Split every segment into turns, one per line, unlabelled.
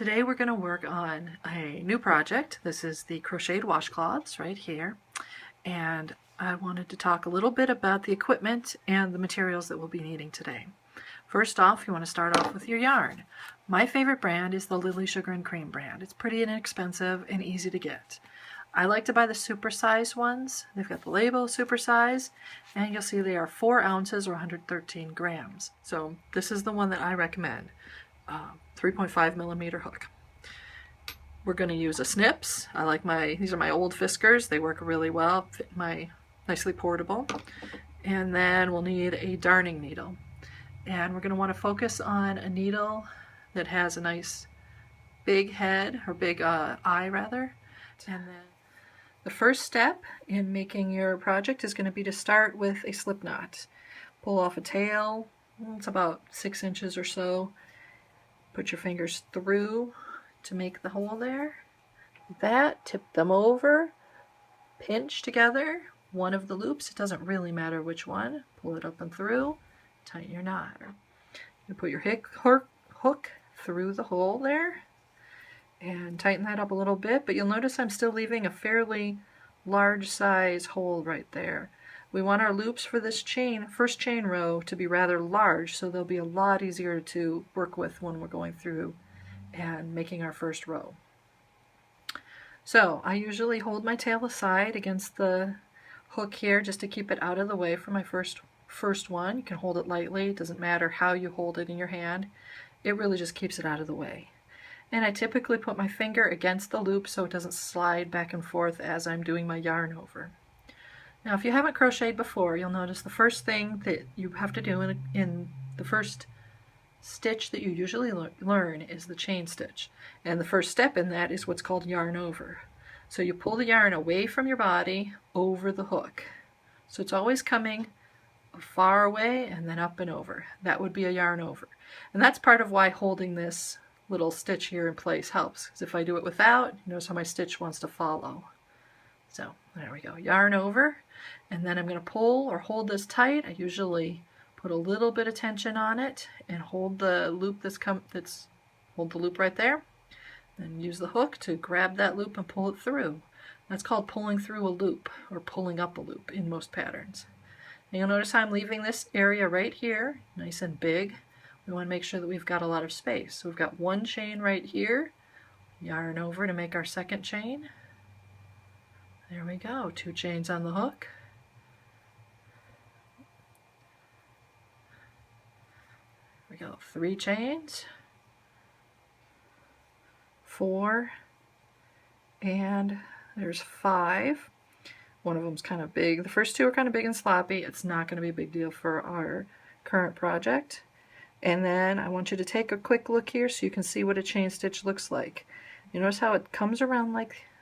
Today we're going to work on a new project. This is the crocheted washcloths right here, and I wanted to talk a little bit about the equipment and the materials that we'll be needing today. First off, you want to start off with your yarn. My favorite brand is the Lily Sugar and Cream brand. It's pretty inexpensive and easy to get. I like to buy the supersize ones. They've got the label supersize, and you'll see they are 4 ounces or 113 grams. So this is the one that I recommend. 3.5 millimeter hook. We're going to use a snips. These are my old Fiskars. They work really well, fit nicely portable. And then we'll need a darning needle. And we're going to want to focus on a needle that has a nice big head, or big eye rather. And then the first step in making your project is going to be to start with a slip knot. Pull off a tail, it's about 6 inches or so. Put your fingers through to make the hole there. That, tip them over, pinch together one of the loops. It doesn't really matter which one. Pull it up and through, tighten your knot. You put your hook through the hole there and tighten that up a little bit, but you'll notice I'm still leaving a fairly large size hole right there. We want our loops for this first chain row to be rather large, so they'll be a lot easier to work with when we're going through and making our first row. So I usually hold my tail aside against the hook here just to keep it out of the way for my first one. You can hold it lightly. It doesn't matter how you hold it in your hand. It really just keeps it out of the way. And I typically put my finger against the loop so it doesn't slide back and forth as I'm doing my yarn over. Now, if you haven't crocheted before, you'll notice the first thing that you have to do in the first stitch that you usually learn is the chain stitch. And the first step in that is what's called yarn over. So you pull the yarn away from your body over the hook. So it's always coming far away and then up and over. That would be a yarn over. And that's part of why holding this little stitch here in place helps. Because if I do it without, notice how my stitch wants to follow. So there we go, yarn over, and then I'm going to pull or hold this tight. I usually put a little bit of tension on it and hold the loop hold the loop right there, then use the hook to grab that loop and pull it through. That's called pulling through a loop or pulling up a loop in most patterns. And you'll notice how I'm leaving this area right here nice and big. We want to make sure that we've got a lot of space. So we've got one chain right here, yarn over to make our second chain. There we go, 2 chains on the hook. There we go, 3 chains, 4, and there's 5. One of them's kind of big. The first 2 are kind of big and sloppy. It's not going to be a big deal for our current project. And then I want you to take a quick look here so you can see what a chain stitch looks like. You notice how it comes around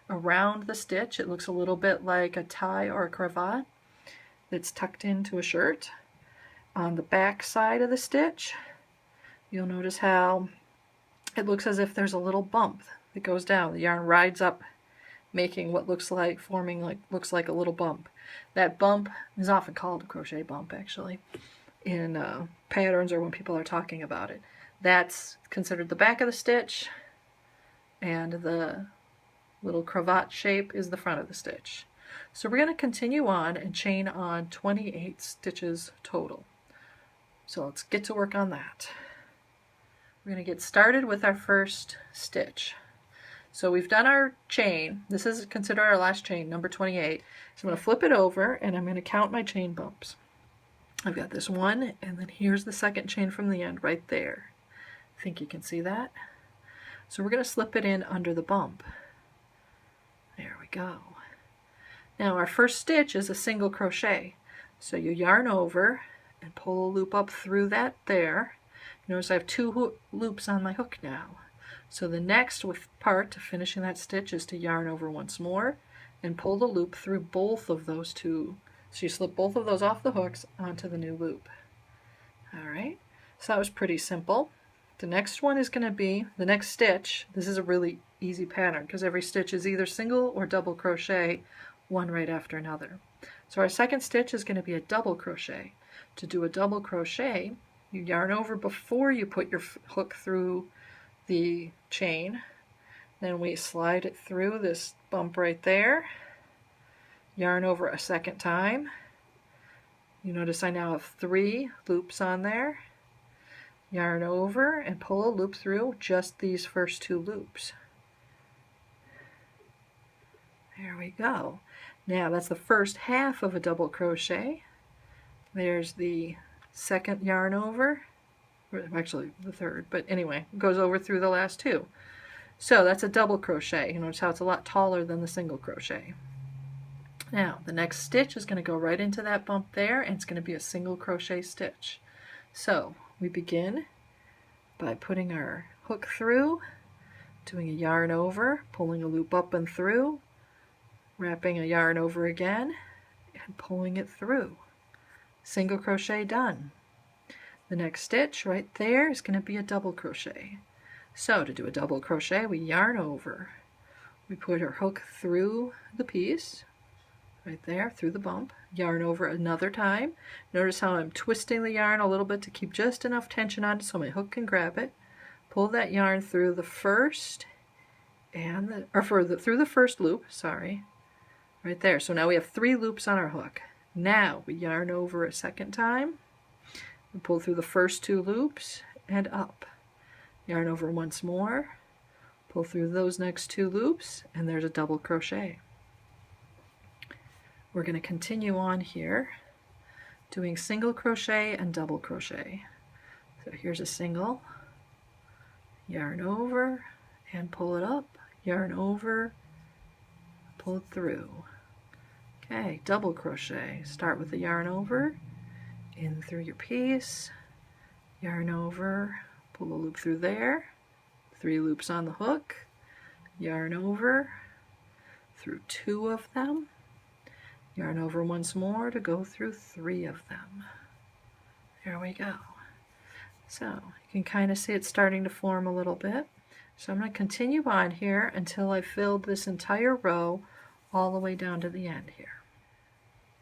around the stitch. It looks a little bit like a tie or a cravat that's tucked into a shirt. On the back side of the stitch, you'll notice how it looks as if there's a little bump that goes down. The yarn rides up, making what looks like a little bump. That bump is often called a crochet bump, actually, in patterns or when people are talking about it. That's considered the back of the stitch, and the little cravat shape is the front of the stitch. So we're going to continue on and chain on 28 stitches total. So let's get to work on that. We're going to get started with our first stitch. So we've done our chain. This is considered our last chain, number 28. So I'm going to flip it over and I'm going to count my chain bumps. I've got this one, and then here's the second chain from the end right there. I think you can see that. So we're going to slip it in under the bump. There we go. Now our first stitch is a single crochet. So you yarn over and pull a loop up through that there. Notice I have 2 loops on my hook now. So the next part to finishing that stitch is to yarn over once more and pull the loop through both of those 2. So you slip both of those off the hooks onto the new loop. Alright, so that was pretty simple. The next one is going to be the next stitch. This is a really easy pattern because every stitch is either single or double crochet, one right after another. So our second stitch is going to be a double crochet. To do a double crochet, you yarn over before you put your hook through the chain. Then we slide it through this bump right there, yarn over a second time. You notice I now have 3 loops on there. Yarn over and pull a loop through just these first 2 loops. There we go. Now that's the first half of a double crochet. There's the second yarn over, or actually the third, but anyway, it goes over through the last 2. So that's a double crochet. You notice how it's a lot taller than the single crochet. Now the next stitch is going to go right into that bump there, and it's going to be a single crochet stitch. So we begin by putting our hook through, doing a yarn over, pulling a loop up and through, wrapping a yarn over again, and pulling it through. Single crochet done. The next stitch right there is going to be a double crochet. So to do a double crochet, we yarn over. We put our hook through the piece, right there, through the bump, yarn over another time. Notice how I'm twisting the yarn a little bit to keep just enough tension on it so my hook can grab it. Pull that yarn through the first and through the first loop, sorry, right there. So now we have 3 loops on our hook. Now we yarn over a second time, we pull through the first 2 loops and up. Yarn over once more, pull through those next 2 loops, and there's a double crochet. We're going to continue on here doing single crochet and double crochet. So here's a single, yarn over and pull it up, yarn over, pull it through. Okay, double crochet. Start with the yarn over, in through your piece, yarn over, pull a loop through there, 3 loops on the hook, yarn over, through 2 of them, yarn over once more to go through 3 of them. There we go. So you can kind of see it starting to form a little bit. So I'm going to continue on here until I filled this entire row all the way down to the end here.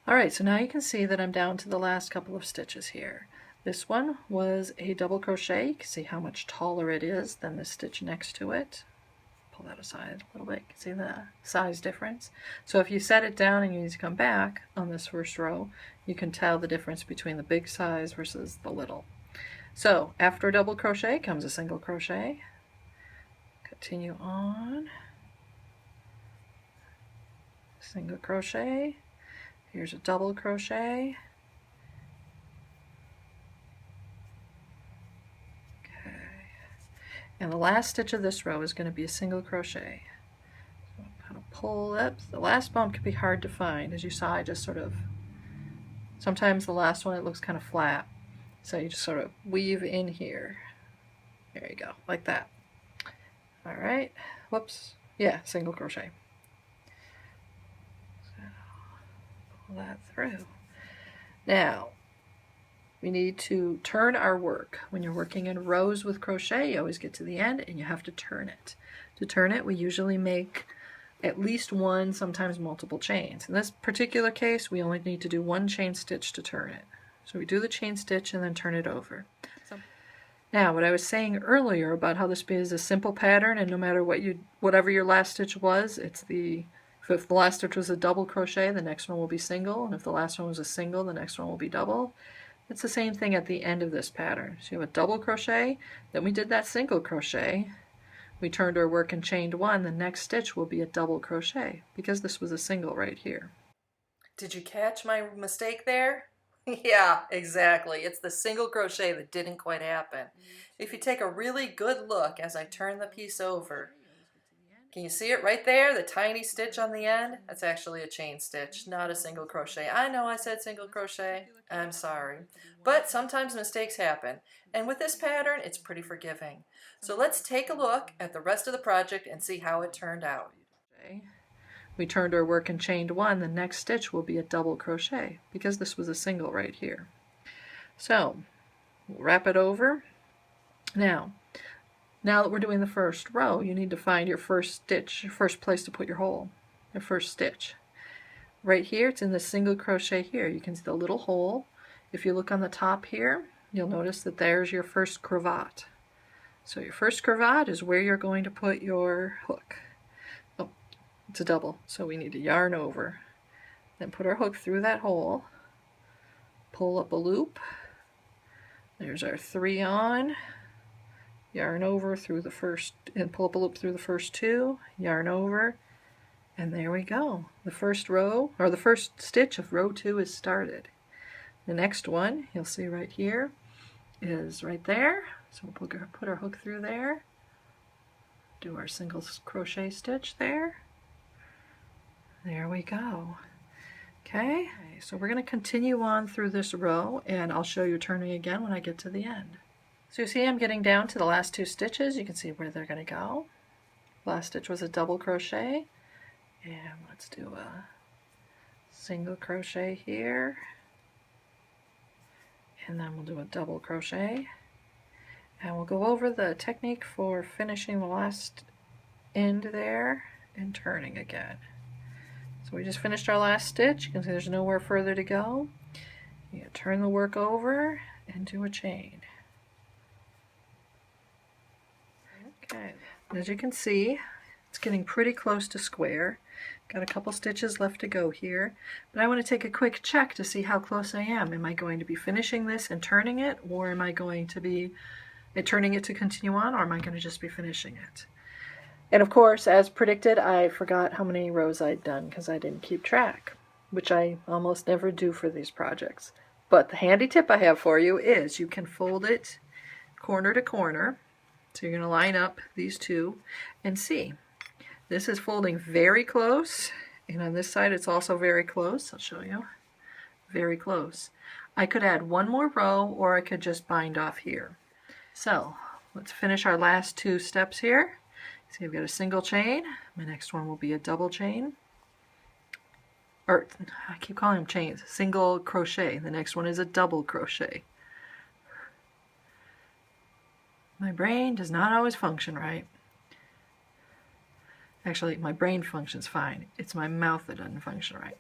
Alright, so now you can see that I'm down to the last couple of stitches here. This one was a double crochet. You can see how much taller it is than the stitch next to it. Pull that aside a little bit. You can see the size difference. So if you set it down and you need to come back on this first row, you can tell the difference between the big size versus the little. So after a double crochet comes a single crochet. Continue on. Single crochet. Here's a double crochet. Okay. And the last stitch of this row is going to be a single crochet. So kind of pull up. The last bump can be hard to find. As you saw, I just sort of, sometimes the last one it looks kind of flat. So you just sort of weave in here. There you go, like that. All right. Whoops. Yeah, single crochet. That through. Now we need to turn our work. When you're working in rows with crochet, you always get to the end and you have to turn it. To turn it, we usually make at least 1, sometimes multiple chains. In this particular case, we only need to do 1 chain stitch to turn it. So we do the chain stitch and then turn it over. Now, what I was saying earlier about how this is a simple pattern, and no matter whatever your last stitch was, if the last stitch was a double crochet, the next one will be single, and if the last one was a single, the next one will be double. It's the same thing at the end of this pattern. So you have a double crochet, then we did that single crochet, we turned our work and chained 1, the next stitch will be a double crochet, because this was a single right here. Did you catch my mistake there? Yeah, exactly. It's the single crochet that didn't quite happen. If you take a really good look as I turn the piece over, can you see it right there, the tiny stitch on the end? That's actually a chain stitch, not a single crochet. I know I said single crochet. I'm sorry. But sometimes mistakes happen. And with this pattern, it's pretty forgiving. So let's take a look at the rest of the project and see how it turned out. We turned our work and chained 1, the next stitch will be a double crochet because this was a single right here. So we'll wrap it over. Now that we're doing the first row, you need to find your first stitch, your first place to put your hole, your first stitch. Right here, it's in the single crochet here. You can see the little hole. If you look on the top here, you'll notice that there's your first cravat. So your first cravat is where you're going to put your hook. Oh, it's a double, so we need to yarn over. Then put our hook through that hole, pull up a loop. There's our 3 on, yarn over through the first, and pull up a loop through the first 2, yarn over, and there we go. The first row, or the first stitch of row 2 is started. The next one, you'll see right here, is right there. So we'll put our hook through there, do our single crochet stitch there. There we go. Okay, so we're going to continue on through this row, and I'll show you turning again when I get to the end. So you see I'm getting down to the last 2 stitches. You can see where they're going to go. Last stitch was a double crochet, and let's do a single crochet here, and then we'll do a double crochet, and we'll go over the technique for finishing the last end there and turning again. So we just finished our last stitch. You can see there's nowhere further to go. You turn the work over and do a chain. Okay, as you can see, it's getting pretty close to square. Got a couple stitches left to go here, but I want to take a quick check to see how close I am. Am I going to be finishing this and turning it, or am I going to be turning it to continue on, or am I going to just be finishing it? And of course, as predicted, I forgot how many rows I'd done because I didn't keep track, which I almost never do for these projects. But the handy tip I have for you is you can fold it corner to corner. So you're going to line up these 2 and see. This is folding very close, and on this side it's also very close. I'll show you. Very close. I could add 1 more row, or I could just bind off here. So let's finish our last 2 steps here. See, I've got a single chain. My next one will be a double chain. Or, I keep calling them chains. Single crochet. The next one is a double crochet. My brain does not always function right. Actually, my brain functions fine. It's my mouth that doesn't function right.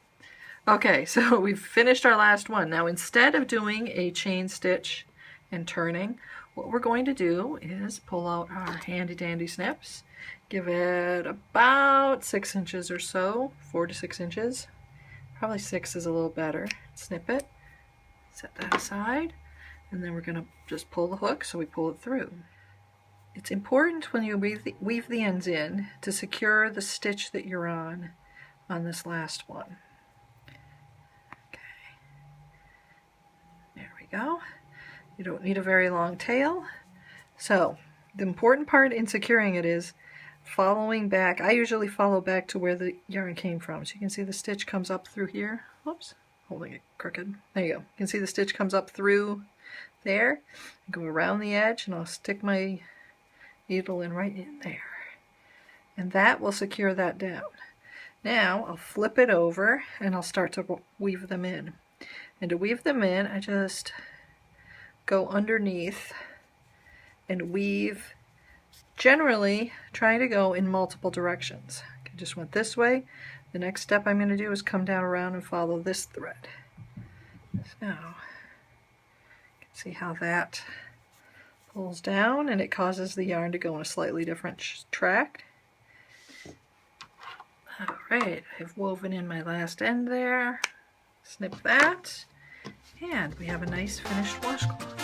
Okay, so we've finished our last one. Now, instead of doing a chain stitch and turning, what we're going to do is pull out our handy dandy snips. Give it about 6 inches or so, 4 to 6 inches. Probably 6 is a little better. Snip it, set that aside, and then we're going to just pull the hook, so we pull it through. It's important when you weave the ends in to secure the stitch that you're on this last one. Okay, there we go. You don't need a very long tail. So the important part in securing it is following back. I usually follow back to where the yarn came from. So you can see the stitch comes up through here. Whoops, holding it crooked. There you go. You can see the stitch comes up through there. Go around the edge, and I'll stick my needle in right in there. And that will secure that down. Now I'll flip it over and I'll start to weave them in. And to weave them in, I just go underneath and weave, generally trying to go in multiple directions. I just went this way. The next step I'm going to do is come down around and follow this thread. So, you can see how that pulls down, and it causes the yarn to go in a slightly different track. Alright, I've woven in my last end there. Snip that, and we have a nice finished washcloth.